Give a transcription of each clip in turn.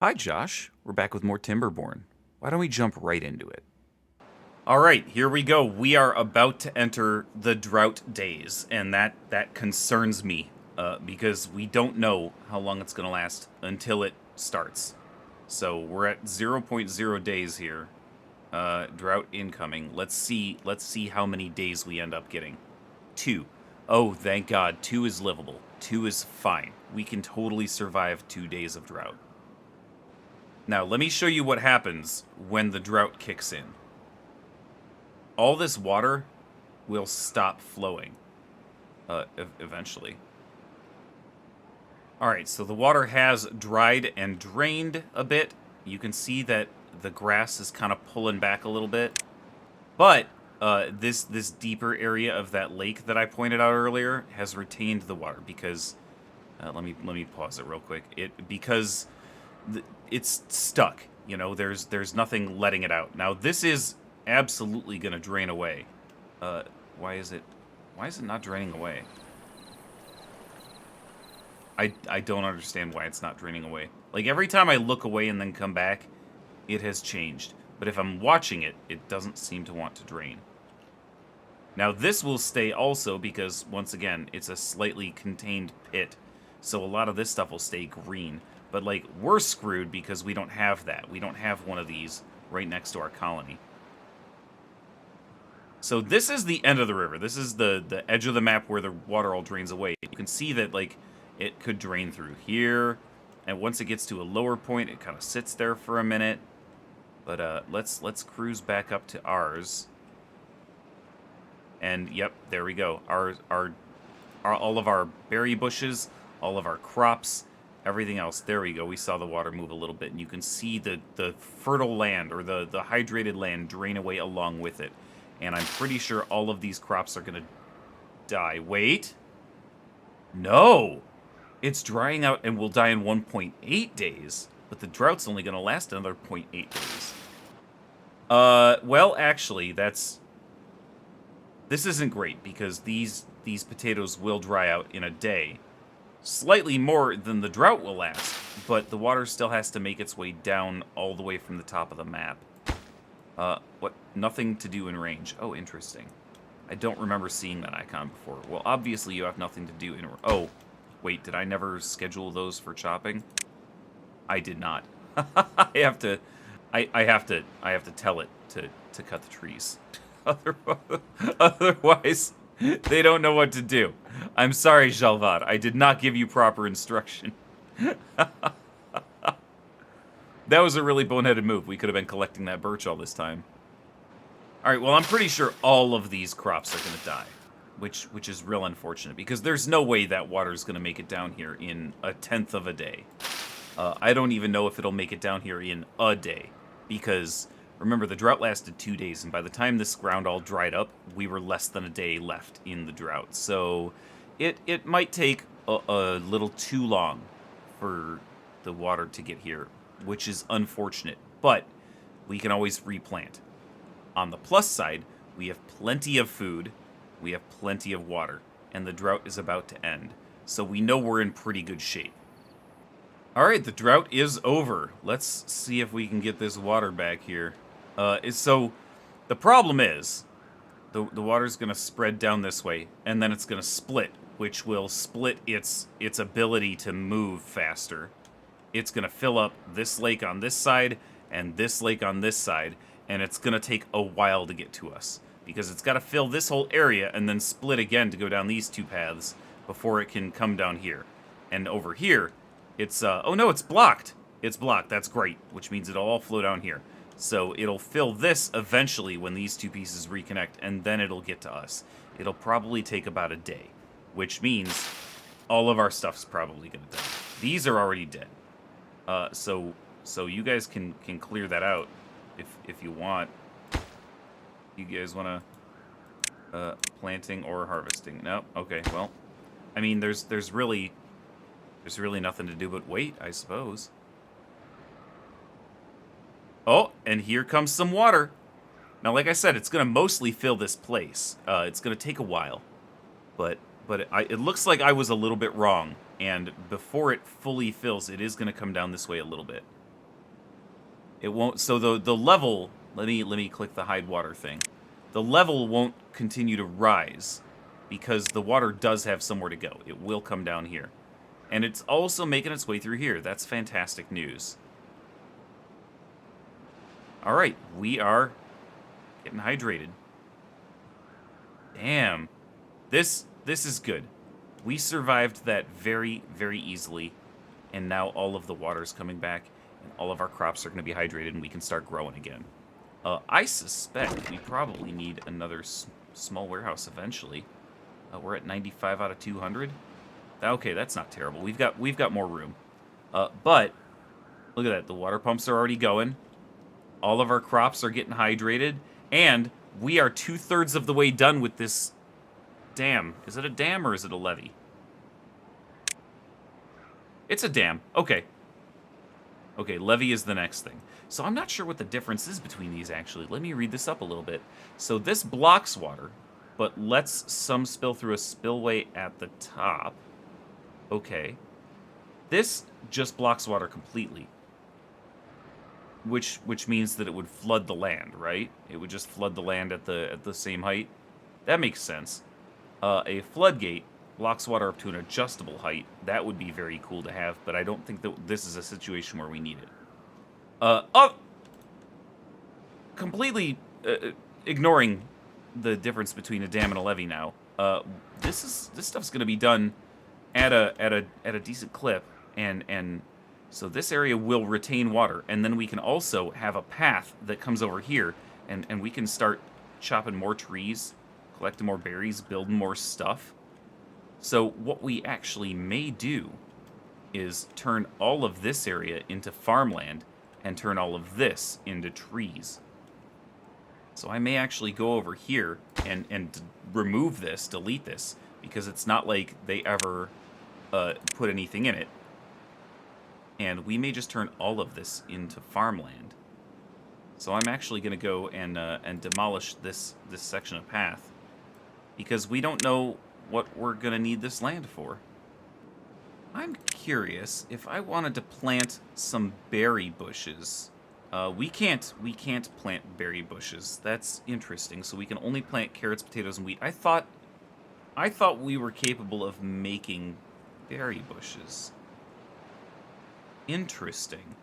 Hi, Josh. We're back with more Timberborn. Why don't we jump right into it? All right, here we go. We are about to enter the drought days, and that concerns me because we don't know how long it's going to last until it starts. So we're at zero point 0.0 days here. Drought incoming. Let's see how many days we end up getting. 2. Oh, thank God. 2 is livable. 2 is fine. We can totally survive 2 days of drought. Now, let me show you what happens when the drought kicks in. All this water will stop flowing eventually. Alright, so the water has dried and drained a bit. You can see that the grass is kind of pulling back a little bit. But this deeper area of that lake that I pointed out earlier has retained the water because... let me pause it real quick. Because it's stuck. You know, there's nothing letting it out. Now, this is absolutely going to drain away. Why is it not draining away? I don't understand why it's not draining away. Like, every time I look away and then come back, it has changed. But if I'm watching it, it doesn't seem to want to drain. Now, this will stay also because, once again, it's a slightly contained pit. So a lot of this stuff will stay green. But, like, we're screwed because we don't have that. We don't have one of these right next to our colony. So this is the end of the river. This is the edge of the map where the water all drains away. You can see that, like, it could drain through here. And once it gets to a lower point, it kind of sits there for a minute. But let's cruise back up to ours. And, yep, there we go. All of our berry bushes, all of our crops, everything else. There we go. We saw the water move a little bit, and you can see the fertile land, or the hydrated land, drain away along with it. And I'm pretty sure all of these crops are going to die. Wait. No! It's drying out and will die in 1.8 days. But the drought's only going to last another 0.8 days. Well, actually, this isn't great, because these potatoes will dry out in a day. Slightly more than the drought will last, but the water still has to make its way down all the way from the top of the map. What? Nothing to do in range. Oh, interesting. I don't remember seeing that icon before. Well, obviously you have nothing to do in... Oh, wait, did I never schedule those for chopping? I did not. I have to tell it to cut the trees. Otherwise, they don't know what to do. I'm sorry, Jalvad. I did not give you proper instruction. That was a really boneheaded move. We could have been collecting that birch all this time. Alright, well, I'm pretty sure all of these crops are going to die. Which is real unfortunate, because there's no way that water's going to make it down here in a tenth of a day. I don't even know if it'll make it down here in a day. Because, remember, the drought lasted 2 days, and by the time this ground all dried up, we were less than a day left in the drought. So, it might take a little too long for the water to get here, which is unfortunate. But we can always replant. On the plus side, we have plenty of food, we have plenty of water, and the drought is about to end. So we know we're in pretty good shape. Alright, the drought is over. Let's see if we can get this water back here. So, the problem is, the water's going to spread down this way, and then it's going to split, which will split its ability to move faster. It's going to fill up this lake on this side, and this lake on this side, and it's going to take a while to get to us. Because it's got to fill this whole area, and then split again to go down these two paths, before it can come down here. And over here... It's, oh no, it's blocked. It's blocked, that's great, which means it'll all flow down here. So it'll fill this eventually when these two pieces reconnect, and then it'll get to us. It'll probably take about a day, which means all of our stuff's probably gonna die. These are already dead. So you guys can clear that out if you want. You guys wanna, planting or harvesting? No? Okay, well, I mean, there's really nothing to do but wait, I suppose. Oh, and here comes some water. Now, like I said, it's going to mostly fill this place. It's going to take a while. But it looks like I was a little bit wrong. And before it fully fills, it is going to come down this way a little bit. It won't. So the level. Let me click the hide water thing. The level won't continue to rise because the water does have somewhere to go. It will come down here, and it's also making its way through here. That's fantastic news. All right, we are getting hydrated. Damn, this is good. We survived that very, very easily, and now all of the water's coming back, and all of our crops are going to be hydrated, and we can start growing again. I suspect we probably need another small warehouse eventually. We're at 95 out of 200. Okay, that's not terrible. We've got more room. But look at that. The water pumps are already going. All of our crops are getting hydrated, and we are 2/3 of the way done with this dam. Is it a dam or is it a levee? It's a dam. Okay. Okay, levee is the next thing. So I'm not sure what the difference is between these, actually. Let me read this up a little bit. So this blocks water, but lets some spill through a spillway at the top. Okay. This just blocks water completely. Which means that it would flood the land, right? It would just flood the land at the same height. That makes sense. A floodgate blocks water up to an adjustable height. That would be very cool to have, but I don't think that this is a situation where we need it. Completely ignoring the difference between a dam and a levee now. This stuff's gonna be done at a decent clip, and so this area will retain water, and then we can also have a path that comes over here, and we can start chopping more trees, collecting more berries, building more stuff. So what we actually may do is turn all of this area into farmland and turn all of this into trees. So I may actually go over here and remove this, delete this, because it's not like they ever put anything in it. And we may just turn all of this into farmland. So I'm actually going to go and demolish this section of path, because we don't know what we're going to need this land for. I'm curious if I wanted to plant some berry bushes. We can't plant berry bushes. That's interesting. So we can only plant carrots, potatoes, and wheat. I thought we were capable of making berry bushes. Interesting.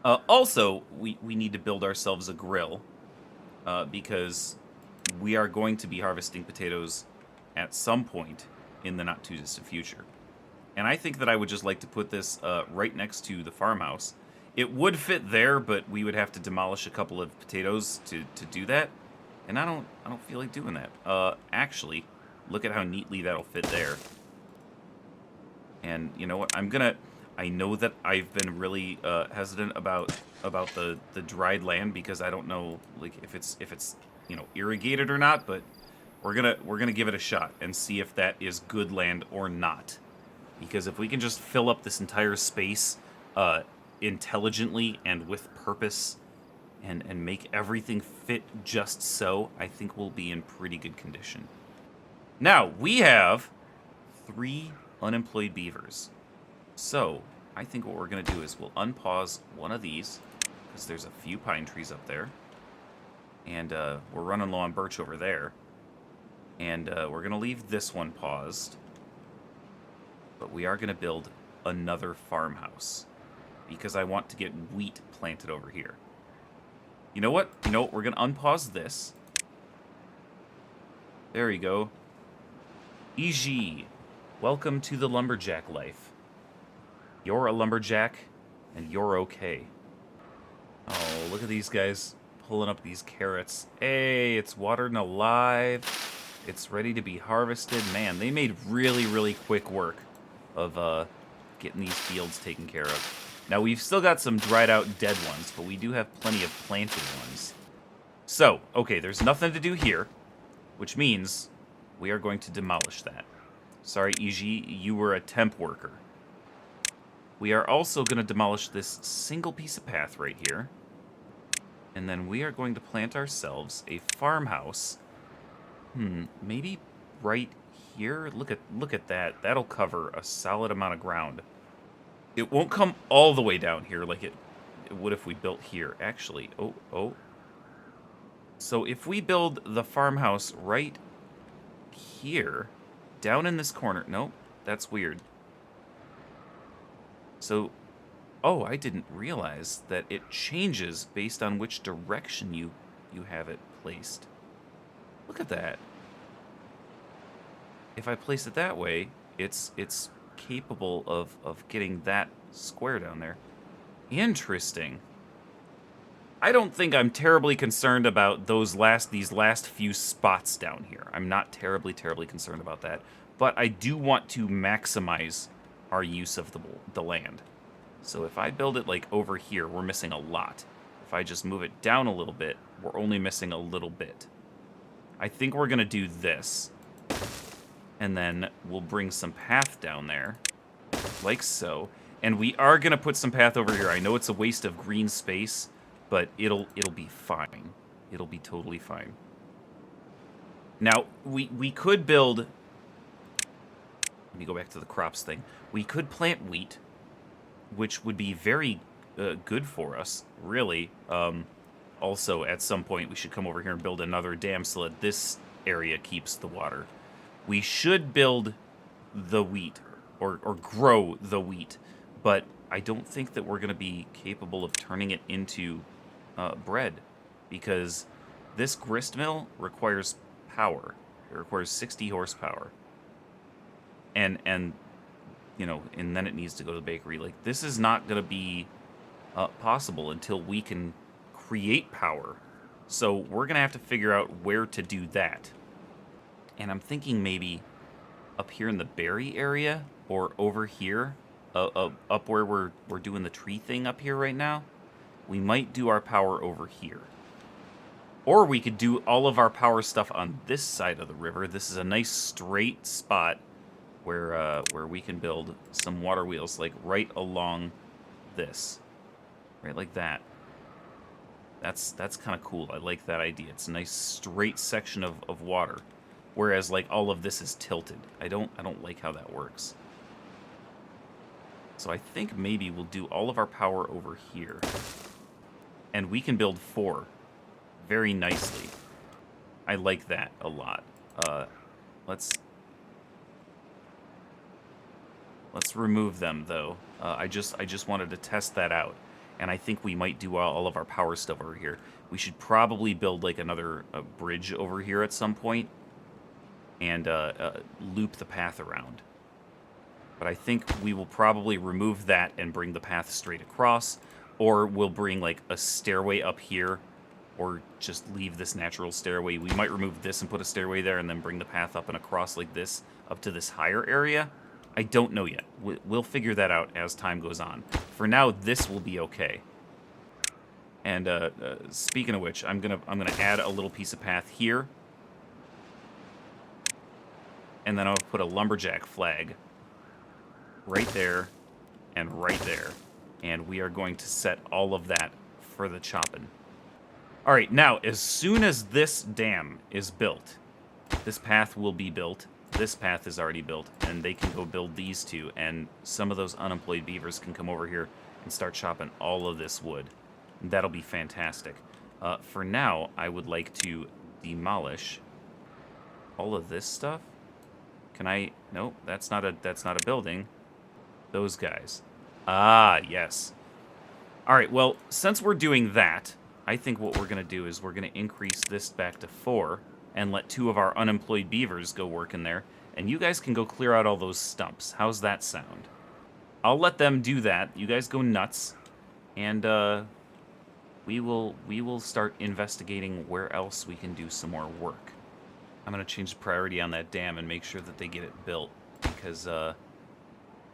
Also, we need to build ourselves a grill, because we are going to be harvesting potatoes at some point in the not-too-distant future. And I think that I would just like to put this right next to the farmhouse. It would fit there, but we would have to demolish a couple of potatoes to do that. And I don't feel like doing that. Actually, look at how neatly that'll fit there. And you know what? I know that I've been really hesitant about the dried land, because I don't know, like, if it's irrigated or not, but we're gonna give it a shot and see if that is good land or not. Because if we can just fill up this entire space intelligently and with purpose, and make everything fit just so, I think we'll be in pretty good condition. Now, we have 3 unemployed beavers. So, I think what we're going to do is we'll unpause one of these, because there's a few pine trees up there. And we're running low on birch over there. And we're going to leave this one paused. But we are going to build another farmhouse, because I want to get wheat planted over here. You know what? We're going to unpause this. There you go. EG, welcome to the lumberjack life. You're a lumberjack, and you're okay. Oh, look at these guys pulling up these carrots. Hey, it's watered and alive. It's ready to be harvested. Man, they made really, really quick work of getting these fields taken care of. Now, we've still got some dried out dead ones, but we do have plenty of planted ones. So, okay, there's nothing to do here, which means we are going to demolish that. Sorry, EG, you were a temp worker. We are also going to demolish this single piece of path right here. And then we are going to plant ourselves a farmhouse. Maybe right here? Look at that. That'll cover a solid amount of ground. It won't come all the way down here like it what if we built here? Actually, oh. So if we build the farmhouse right here, down in this corner. Nope, that's weird. So, oh, I didn't realize that it changes based on which direction you have it placed. Look at that. If I place it that way, it's capable of getting that square down there. Interesting. I don't think I'm terribly concerned about these last few spots down here. I'm not terribly concerned about that, but I do want to maximize our use of the land. So if I build it like over here, we're missing a lot. If I just move it down a little bit, we're only missing a little bit. I think we're gonna do this, and then we'll bring some path down there, like so. And we are gonna put some path over here. I know it's a waste of green space, but it'll be fine. It'll be totally fine. Now, we could build... Let me go back to the crops thing. We could plant wheat, which would be very good for us, really. Also, at some point, we should come over here and build another dam so that this area keeps the water. We should build the wheat, or grow the wheat, but I don't think that we're going to be capable of turning it into bread, because this grist mill requires power. It requires 60 horsepower, and you know, and then it needs to go to the bakery. Like, this is not going to be possible until we can create power. So we're going to have to figure out where to do that. And I'm thinking maybe up here in the berry area, or over here, up where we're doing the tree thing up here right now. We might do our power over here. Or we could do all of our power stuff on this side of the river. This is a nice straight spot where we can build some water wheels, like right along this. Right like that. That's kind of cool. I like that idea. It's a nice straight section of water. Whereas like all of this is tilted. I don't like how that works. So I think maybe we'll do all of our power over here. And we can build 4 very nicely. I like that a lot. Let's remove them, though. I just wanted to test that out. And I think we might do all of our power stuff over here. We should probably build like another bridge over here at some point. And loop the path around. But I think we will probably remove that and bring the path straight across. Or we'll bring like a stairway up here, or just leave this natural stairway. We might remove this and put a stairway there and then bring the path up and across like this up to this higher area. I don't know yet. We'll figure that out as time goes on. For now, this will be okay. And speaking of which, I'm gonna add a little piece of path here, and then I'll put a lumberjack flag right there and right there. And we are going to set all of that for the chopping. All right, now, as soon as this dam is built, this path will be built. This path is already built, and they can go build these two, and some of those unemployed beavers can come over here and start chopping all of this wood. That'll be fantastic. For now, I would like to demolish all of this stuff. Can I? Nope, that's not a building. Those guys. Ah, yes. All right, well, since we're doing that, I think what we're going to do is we're going to increase this back to 4 and let 2 of our unemployed beavers go work in there, and you guys can go clear out all those stumps. How's that sound? I'll let them do that. You guys go nuts, and we will start investigating where else we can do some more work. I'm going to change the priority on that dam and make sure that they get it built, because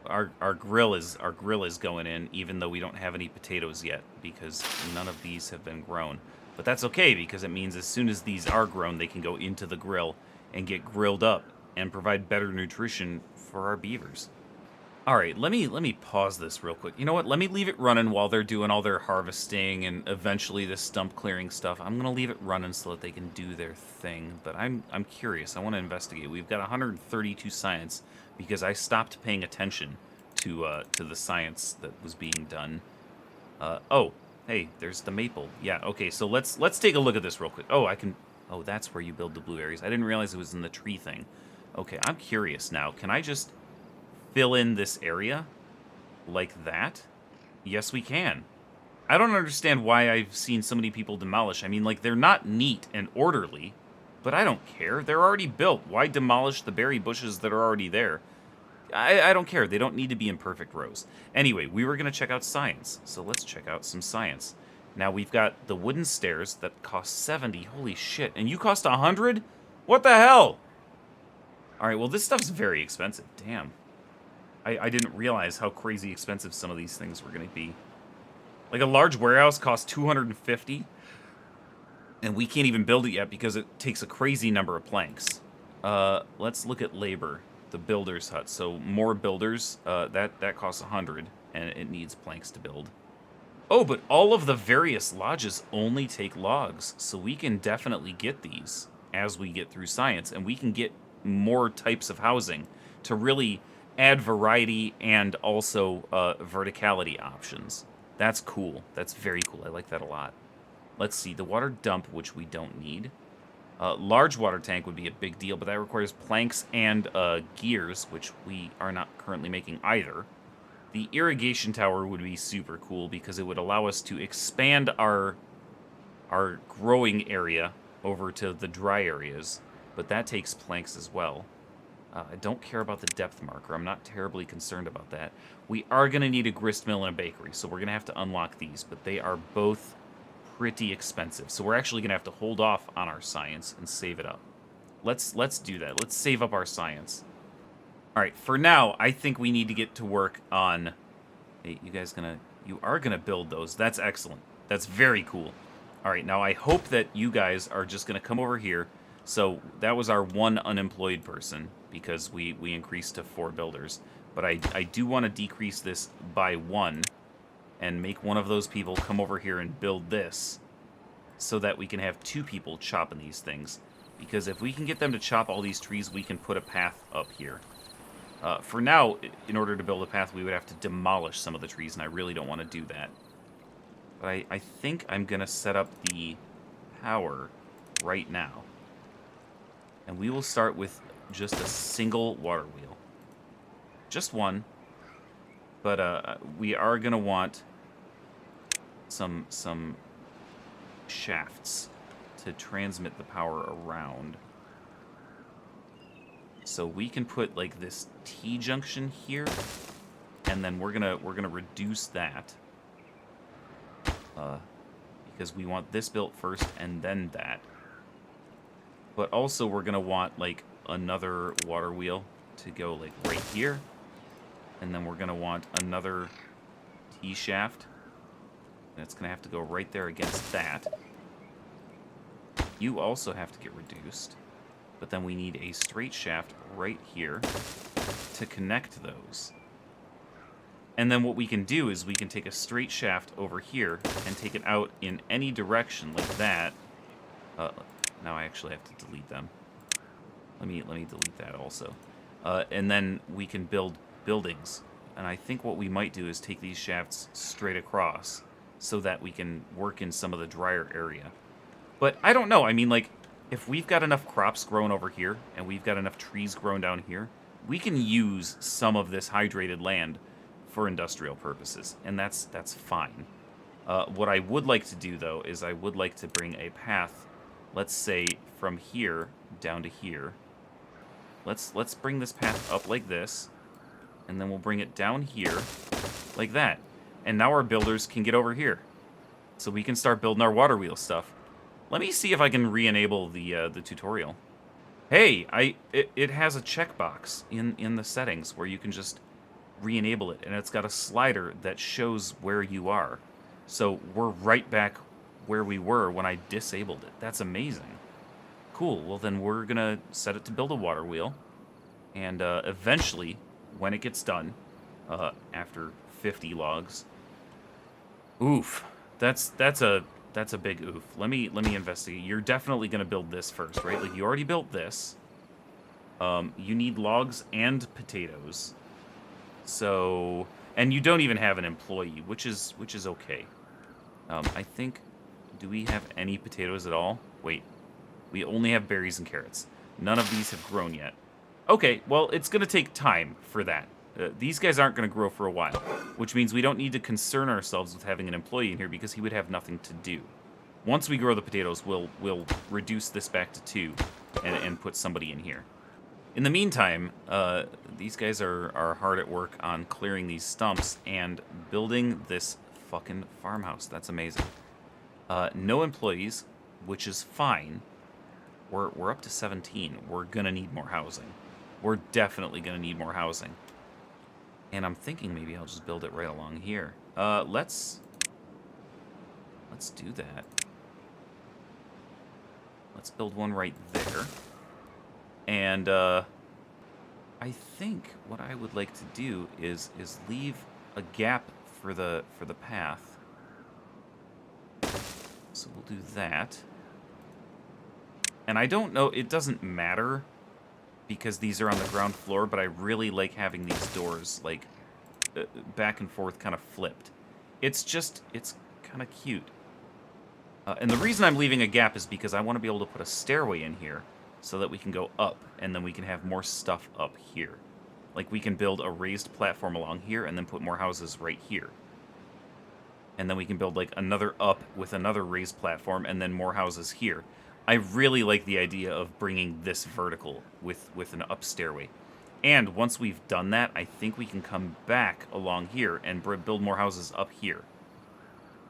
our grill is going in, even though we don't have any potatoes yet, because none of these have been grown. But that's okay, because it means as soon as these are grown, they can go into the grill and get grilled up and provide better nutrition for our beavers. All right, let me pause this real quick. You know what? Let me leave it running while they're doing all their harvesting and eventually this stump clearing stuff. I'm gonna leave it running so that they can do their thing. But I'm curious. I want to investigate. We've got 132 science because I stopped paying attention to the science that was being done. Oh, hey, there's the maple. Yeah, okay, so let's take a look at this real quick. Oh, I can... Oh, that's where you build the blueberries. I didn't realize it was in the tree thing. Okay, I'm curious now. Can I just fill in this area like that? Yes, we can. I don't understand why I've seen so many people demolish. I mean, like, they're not neat and orderly, but I don't care. They're already built. Why demolish the berry bushes that are already there? I don't care. They don't need to be in perfect rows. Anyway, we were going to check out science, so let's check out some science. Now, we've got the wooden stairs that cost 70. Holy shit. And you cost 100? What the hell? All right, well, this stuff's very expensive. Damn. I didn't realize how crazy expensive some of these things were going to be. Like, a large warehouse costs 250, and we can't even build it yet because it takes a crazy number of planks. Let's look at labor. The builder's hut. So more builders, that costs 100, and it needs planks to build. Oh, but all of the various lodges only take logs, so we can definitely get these as we get through science, and we can get more types of housing to really add variety and also verticality options. That's cool. That's very cool. I like that a lot. Let's see. The water dump, which we don't need. Large water tank would be a big deal, but that requires planks and gears, which we are not currently making either. The irrigation tower would be super cool because it would allow us to expand our growing area over to the dry areas, but that takes planks as well. I don't care about the depth marker. I'm not terribly concerned about that. We are going to need a grist mill and a bakery, so we're going to have to unlock these, but they are both pretty expensive. So we're actually going to have to hold off on our science and save it up. Let's do that. Let's save up our science. All right, for now, I think we need to get to work on... Hey, you are going to build those. That's excellent. That's very cool. All right, now I hope that you guys are just going to come over here. So that was our one unemployed person because we increased to 4 builders. But I do want to decrease this by 1 and make one of those people come over here and build this so that we can have 2 people chopping these things. Because if we can get them to chop all these trees, we can put a path up here. For now, in order to build a path, we would have to demolish some of the trees, and I really don't want to do that. But I think I'm going to set up the power right now. And we will start with just a single water wheel. Just one. But we are going to want some shafts to transmit the power around. So we can put like this T-junction here, and then we're gonna reduce that because we want this built first and then that. But also we're gonna want like another water wheel to go like right here, and then we're gonna want another T-shaft, and it's gonna have to go right there against that. You also have to get reduced. But then we need a straight shaft right here to connect those. And then what we can do is we can take a straight shaft over here and take it out in any direction like that. Now I actually have to delete them. Let me delete that also. And then we can build buildings. And I think what we might do is take these shafts straight across so that we can work in some of the drier area. But I don't know. I mean, like, if we've got enough crops grown over here, and we've got enough trees grown down here, we can use some of this hydrated land for industrial purposes, and that's fine. What I would like to do, though, is I would like to bring a path, let's say, from here down to here. Let's bring this path up like this, and then we'll bring it down here like that. And now our builders can get over here. So we can start building our water wheel stuff. Let me see if I can re-enable the tutorial. Hey, it has a checkbox in the settings where you can just re-enable it, and it's got a slider that shows where you are. So we're right back where we were when I disabled it. That's amazing. Cool, well then we're gonna set it to build a water wheel, and eventually, when it gets done, after 50 logs, oof, that's a big oof. Let me investigate. You're definitely gonna build this first, right? Like, you already built this. You need logs and potatoes. So And you don't even have an employee, which is okay. I think... Do we have any potatoes at all? Wait. We only have berries and carrots. None of these have grown yet. Okay, well, it's going to take time for that. These guys aren't going to grow for a while, which means we don't need to concern ourselves with having an employee in here because he would have nothing to do. Once we grow the potatoes, we'll reduce this back to 2 and put somebody in here. In the meantime, these guys are hard at work on clearing these stumps and building this fucking farmhouse. That's amazing. No employees, which is fine. We're up to 17. We're gonna need more housing. We're definitely gonna need more housing. And I'm thinking maybe I'll just build it right along here. Let's do that. Let's build one right there. And I think what I would like to do is leave a gap for the path. So we'll do that. And I don't know, it doesn't matter because these are on the ground floor, but I really like having these doors like back and forth kind of flipped. It's kind of cute. And the reason I'm leaving a gap is because I want to be able to put a stairway in here so that we can go up and then we can have more stuff up here. Like we can build a raised platform along here and then put more houses right here. And then we can build like another up with another raised platform and then more houses here. I really like the idea of bringing this vertical with an up stairway. And once we've done that, I think we can come back along here and build more houses up here.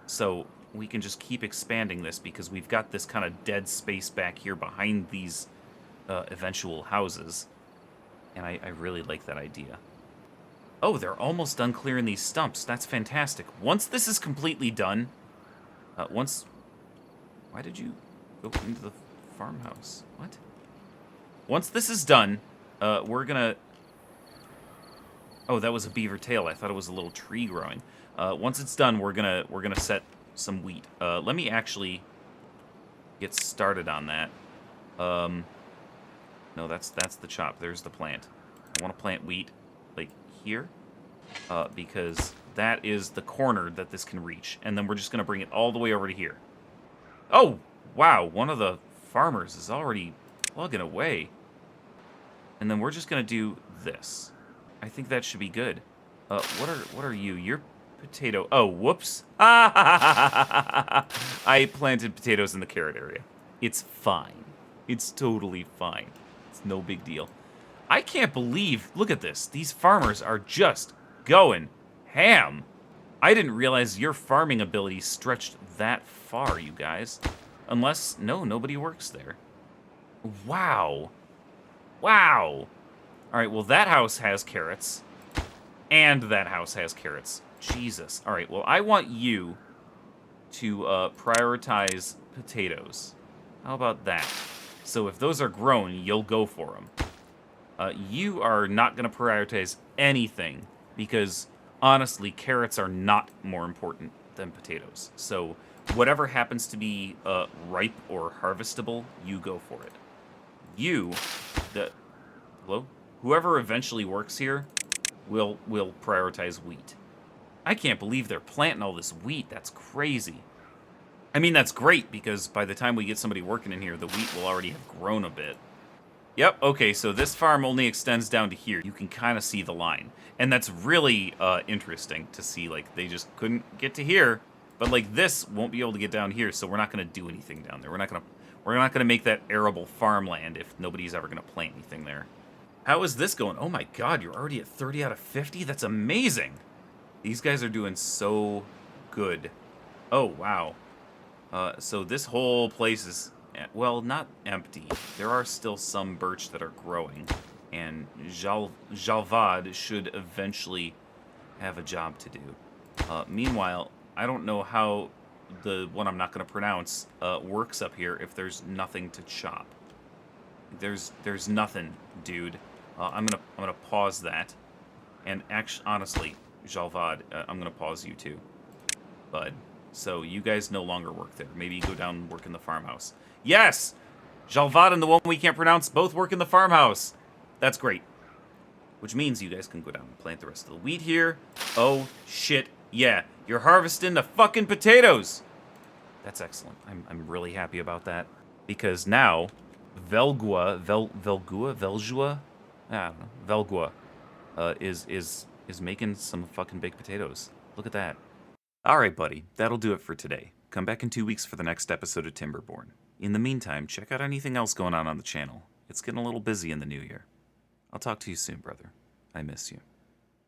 So we can just keep expanding this because we've got this kind of dead space back here behind these eventual houses. And I really like that idea. Oh, they're almost done clearing these stumps. That's fantastic. Once this is completely done, why did you go into the farmhouse? What? Once this is done, we're gonna... Oh, that was a beaver tail. I thought it was a little tree growing. Once it's done, we're gonna set some wheat. Let me actually get started on that. No, that's the chop. There's the plant. I want to plant wheat, like here, because that is the corner that this can reach. And then we're just gonna bring it all the way over to here. Oh, wow! One of the farmers is already plugging away. And then we're just gonna do this. I think that should be good. What are you? You're potato. Oh, whoops. I planted potatoes in the carrot area. It's fine. It's totally fine. It's no big deal. I can't believe, look at this. These farmers are just going ham. I didn't realize your farming ability stretched that far, you guys. Unless, no, nobody works there. Wow. Wow. All right, well, that house has carrots. And that house has carrots. Jesus. All right, well, I want you to prioritize potatoes. How about that? So if those are grown, you'll go for them. You are not going to prioritize anything because, honestly, carrots are not more important than potatoes. So whatever happens to be ripe or harvestable, you go for it. Hello? Whoever eventually works here will prioritize wheat. I can't believe they're planting all this wheat. That's crazy. I mean, that's great, because by the time we get somebody working in here, the wheat will already have grown a bit. Yep, okay, so this farm only extends down to here. You can kind of see the line. And that's really interesting to see, like, they just couldn't get to here. But, like, this won't be able to get down here, so we're not going to do anything down there. We're not going to make that arable farmland if nobody's ever going to plant anything there. How is this going? Oh my god, you're already at 30 out of 50? That's amazing! These guys are doing so good. Oh, wow. So this whole place is, well, not empty. There are still some birch that are growing. And Jalvad should eventually have a job to do. Meanwhile, I don't know how the one I'm not going to pronounce works up here if there's nothing to chop. There's nothing, dude. I'm gonna pause that, and actually, honestly, Jalvad, I'm gonna pause you too, bud. So you guys no longer work there. Maybe you go down and work in the farmhouse. Yes, Jalvad and the one we can't pronounce both work in the farmhouse. That's great. which means you guys can go down and plant the rest of the wheat here. Oh, shit. Yeah, you're harvesting the fucking potatoes. That's excellent. I'm really happy about that. Because now, Veljua, I don't know, Veljua, is making some fucking baked potatoes. Look at that. All right, buddy, that'll do it for today. Come back in 2 weeks for the next episode of Timberborn. In the meantime, check out anything else going on the channel. It's getting a little busy in the new year. I'll talk to you soon, brother. I miss you.